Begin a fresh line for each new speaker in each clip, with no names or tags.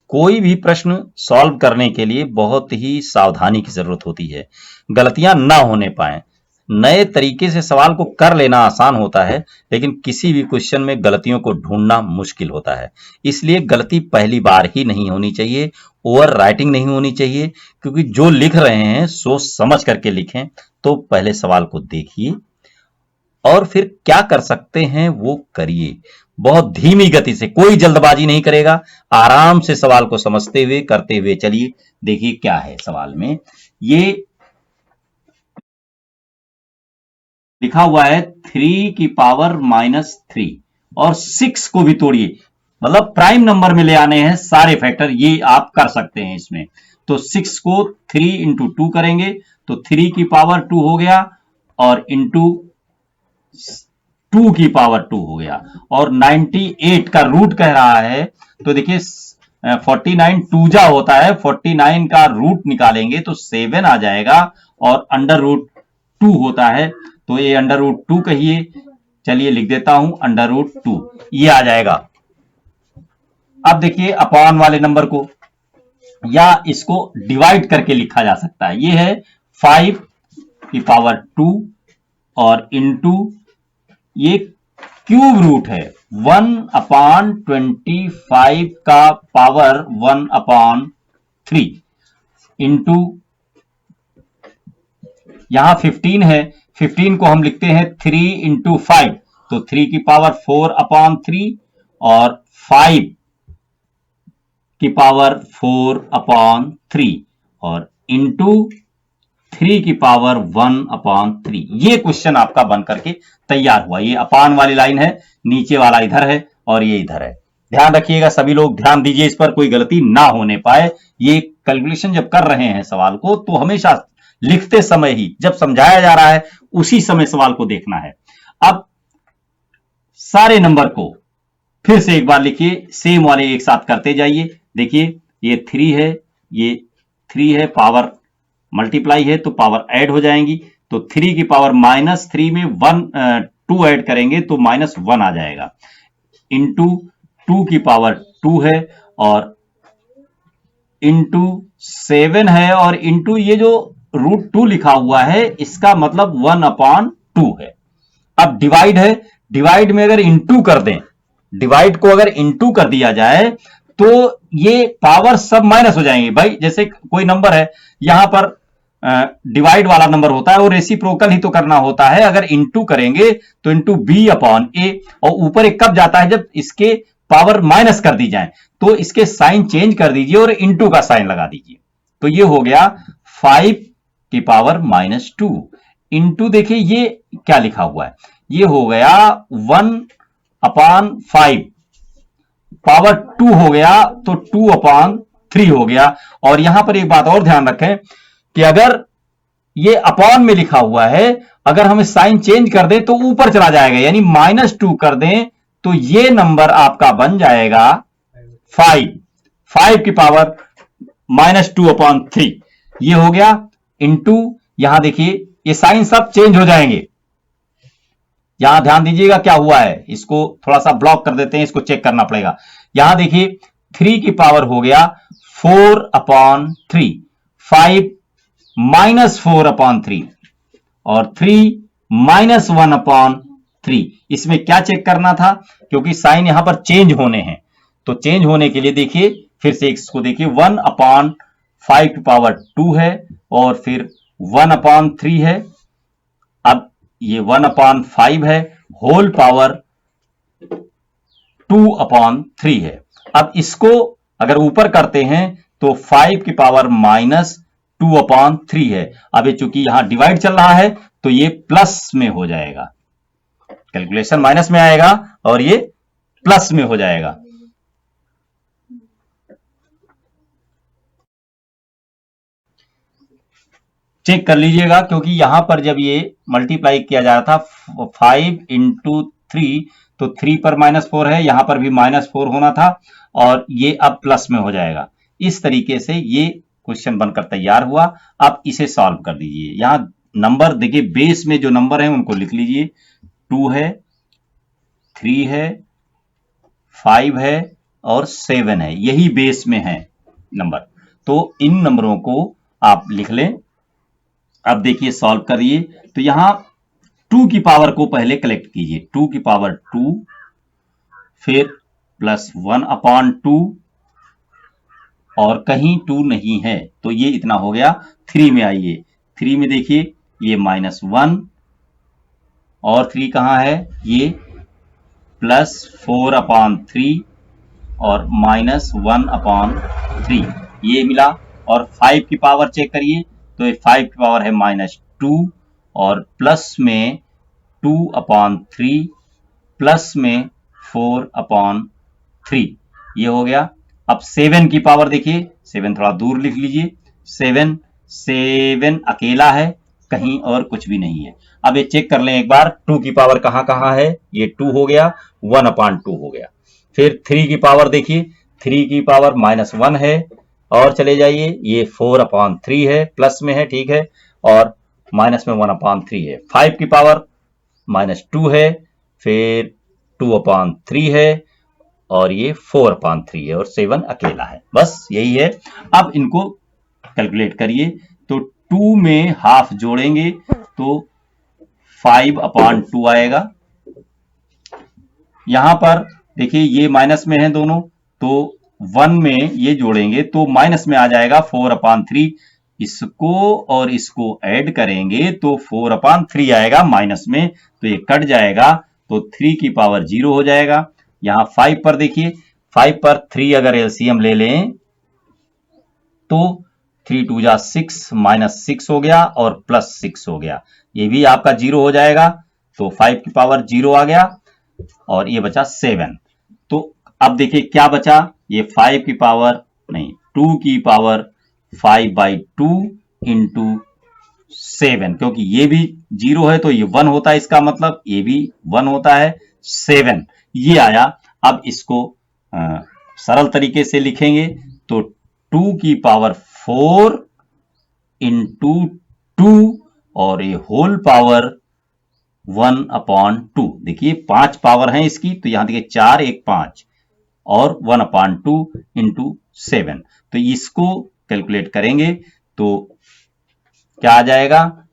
कोई भी प्रश्न सॉल्व करने के लिए बहुत ही सावधानी की जरूरत होती है, गलतियां ना होने पाए। नए तरीके से सवाल को कर लेना आसान होता है, लेकिन किसी भी क्वेश्चन में गलतियों को ढूंढना मुश्किल होता है। इसलिए गलती पहली बार ही नहीं होनी चाहिए, ओवर राइटिंग नहीं होनी चाहिए, क्योंकि जो लिख रहे हैं सोच समझ करके लिखें। तो पहले सवाल को देखिए और फिर क्या कर सकते हैं वो करिए। बहुत धीमी गति से, कोई जल्दबाजी नहीं करेगा, आराम से सवाल को समझते हुए करते हुए चलिए। देखिए क्या है सवाल में, ये लिखा हुआ है 3⁻³ और 6 को भी तोड़िए, मतलब प्राइम नंबर में ले आने हैं सारे फैक्टर, ये आप कर सकते हैं इसमें। तो 6 को 3 इंटू 2 करेंगे तो 3⁻² हो गया और इंटू 2⁻² हो गया, और 98 का रूट कह रहा है। तो देखिए 49 टूजा होता है, 49 का रूट निकालेंगे तो 7 आ जाएगा, और अंडर रूट 2 होता है तो ये अंडर रूट 2 कहिए। चलिए लिख देता हूं अंडर रूट 2, ये आ जाएगा। अब देखिए अपॉन वाले नंबर को, या इसको डिवाइड करके लिखा जा सकता है। ये है 5⁻² और इंटू ये क्यूब रूट है 1/25 का पावर 1/3 इंटू यहां 15 है, 15 को हम लिखते हैं 3 इंटू 5, तो 3⁻4/3 और 5⁻4/3 और इंटू 3⁻1/3। ये क्वेश्चन आपका बन करके तैयार हुआ। ये अपान वाली लाइन है, नीचे वाला इधर है और ये इधर है। ध्यान रखिएगा, सभी लोग ध्यान दीजिए इस पर, कोई गलती ना होने पाए। ये कैलकुलेशन जब कर रहे हैं सवाल को, तो हमेशा लिखते समय ही, जब समझाया जा रहा है उसी समय सवाल को देखना है। अब सारे नंबर को फिर से एक बार लिखिए, सेम वाले एक साथ करते जाइए। देखिए ये 3 है, ये 3 है, पावर मल्टीप्लाई है तो पावर ऐड हो जाएंगी। तो 3⁻³ में 2 ऐड करेंगे तो -1 आ जाएगा, इंटू 2⁻2 है और इंटू 7 है, और इंटू ये जो √2 लिखा हुआ है इसका मतलब 1/2 है। अब डिवाइड है, डिवाइड में अगर इंटू कर दें, डिवाइड को अगर इंटू कर दिया जाए तो ये पावर सब माइनस हो जाएंगे। भाई जैसे कोई नंबर है, यहां पर डिवाइड वाला नंबर होता है और रेसिप्रोकल ही तो करना होता है। अगर इंटू करेंगे तो इंटू b/a, और ऊपर एक कब जाता है, जब इसके पावर माइनस कर दी जाए। तो इसके साइन चेंज कर दीजिए और इंटू का साइन लगा दीजिए, तो ये हो गया 5⁻2 इंटू, देखिए ये क्या लिखा हुआ है, ये हो गया 1/5, पावर 2 हो गया तो 2/3 हो गया। और यहां पर एक बात और ध्यान रखें कि अगर ये अपॉन में लिखा हुआ है, अगर हम साइन चेंज कर दें तो ऊपर चला जाएगा, यानी -2 कर दें तो ये नंबर आपका बन जाएगा 5 की पावर -2/3, ये हो गया। इंटू यहां देखिए ये साइन सब चेंज हो जाएंगे। यहां ध्यान दीजिएगा क्या हुआ है, इसको थोड़ा सा ब्लॉक कर देते हैं, इसको चेक करना पड़ेगा। यहां देखिए 3 की पावर हो गया 4/3, 5 -4/3 और 3 -1/3। इसमें क्या चेक करना था, क्योंकि साइन यहां पर चेंज होने हैं, तो चेंज होने के लिए देखिए फिर से इसको देखिए 1/5 की पावर 2 है और फिर 1/3 है। अब ये 1/5 है, होल पावर 2/3 है। अब इसको अगर ऊपर करते हैं तो 5 की पावर -2/3 है। अब ये चूंकि यहां डिवाइड चल रहा है तो ये प्लस में हो जाएगा, कैलकुलेशन माइनस में आएगा और ये प्लस में हो जाएगा। चेक कर लीजिएगा, क्योंकि यहां पर जब ये मल्टीप्लाई किया जा रहा था 5 इंटू 3, तो 3 पर -4 है, यहां पर भी -4 होना था और ये अब प्लस में हो जाएगा। इस तरीके से ये क्वेश्चन बनकर तैयार हुआ। अब इसे सॉल्व कर दीजिए। यहां नंबर देखिए, बेस में जो नंबर है उनको लिख लीजिए, 2 है, 3 है, 5 है और 7 है, यही बेस में है नंबर। तो इन नंबरों को आप लिख लें। अब देखिए सॉल्व करिए, तो यहां 2 की पावर को पहले कलेक्ट कीजिए, 2 की पावर 2, फिर प्लस 1/2, और कहीं 2 नहीं है तो ये इतना हो गया। 3 में आइए, 3 में देखिए ये -1, और 3 कहां है, ये +4/3 और -1/3 ये मिला। और 5 की पावर चेक करिए, तो ये 5 की पावर है -2, और प्लस में 2/3 प्लस में 4/3 ये हो गया। अब 7 की पावर देखिए, 7 थोड़ा दूर लिख लीजिए, 7 अकेला है, कहीं और कुछ भी नहीं है। अब ये चेक कर लें एक बार, 2 की पावर कहां कहां है, ये 2 हो गया, 1/2 हो गया। फिर 3 की पावर देखिए, 3 की पावर -1 है, और चले जाइए, ये 4/3 है, प्लस में है, ठीक है, और माइनस में 1/3 है। 5 की पावर -2 है, फिर 2/3 है, और ये 4/3 है, और 7 अकेला है। बस यही है। अब इनको कैलकुलेट करिए, तो 2 में हाफ जोड़ेंगे तो 5/2 आएगा। यहां पर देखिए ये माइनस में है दोनों, तो 1 में ये जोड़ेंगे तो माइनस में आ जाएगा 4/3। इसको और इसको ऐड करेंगे तो 4/3 आएगा माइनस में, तो ये कट जाएगा, तो 3 की पावर 0 हो जाएगा। यहां 5 पर देखिए, 5 पर 3 अगर एलसीएम ले लें तो 3 2 जा 6, -6 हो गया, और +6 हो गया, ये भी आपका 0 हो जाएगा। तो 5 की पावर 0 आ गया, और ये बचा 7। तो अब देखिए क्या बचा, ये 5 की पावर नहीं, 2 की पावर 5/2 इंटू 7, क्योंकि ये भी 0 है तो ये 1 होता है, इसका मतलब ये भी 1 होता है, 7 ये आया। अब इसको सरल तरीके से लिखेंगे, तो 2 की पावर 4 इंटू 2, और ये होल पावर 1/2। देखिए 5 पावर है इसकी, तो यहां देखिए 4 1 5, और 1/2 इंटू 7। तो इसको कैलकुलेट करेंगे तो क्या आ जाएगा,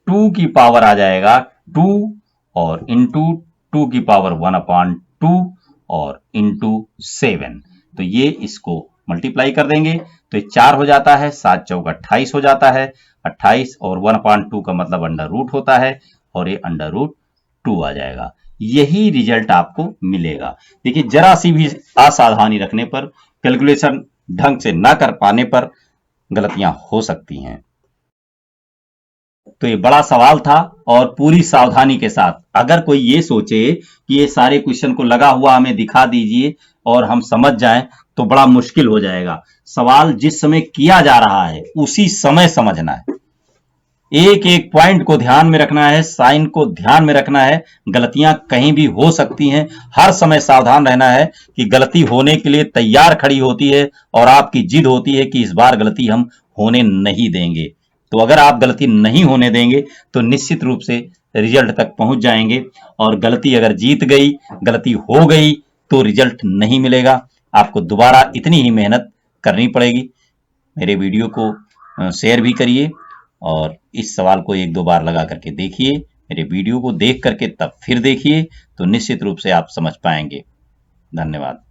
2 की पावर आ जाएगा 2, और इंटू 2 की पावर 1/2, और इंटू 7। तो ये इसको मल्टीप्लाई कर देंगे तो ये 4 हो जाता है, 7 चौक 28 हो जाता है, 28, और 1/2 का मतलब अंडर रूट होता है, और ये √2 आ जाएगा। यही रिजल्ट आपको मिलेगा। देखिए जरा सी भी असावधानी रखने पर, कैलकुलेशन ढंग से ना कर पाने पर गलतियां हो सकती हैं। तो ये बड़ा सवाल था, और पूरी सावधानी के साथ, अगर कोई ये सोचे कि ये सारे क्वेश्चन को लगा हुआ हमें दिखा दीजिए और हम समझ जाएं, तो बड़ा मुश्किल हो जाएगा। सवाल जिस समय किया जा रहा है उसी समय समझना है, एक एक पॉइंट को ध्यान में रखना है, साइन को ध्यान में रखना है। गलतियां कहीं भी हो सकती हैं, हर समय सावधान रहना है कि गलती होने के लिए तैयार खड़ी होती है, और आपकी जिद होती है कि इस बार गलती हम होने नहीं देंगे। तो अगर आप गलती नहीं होने देंगे तो निश्चित रूप से रिजल्ट तक पहुंच जाएंगे, और गलती अगर जीत गई, गलती हो गई, तो रिजल्ट नहीं मिलेगा। आपको दोबारा इतनी ही मेहनत करनी पड़ेगी। मेरे वीडियो को शेयर भी करिए, और इस सवाल को 1-2 बार लगा करके देखिए। मेरे वीडियो को देख करके तब फिर देखिए, तो निश्चित रूप से आप समझ पाएंगे। धन्यवाद।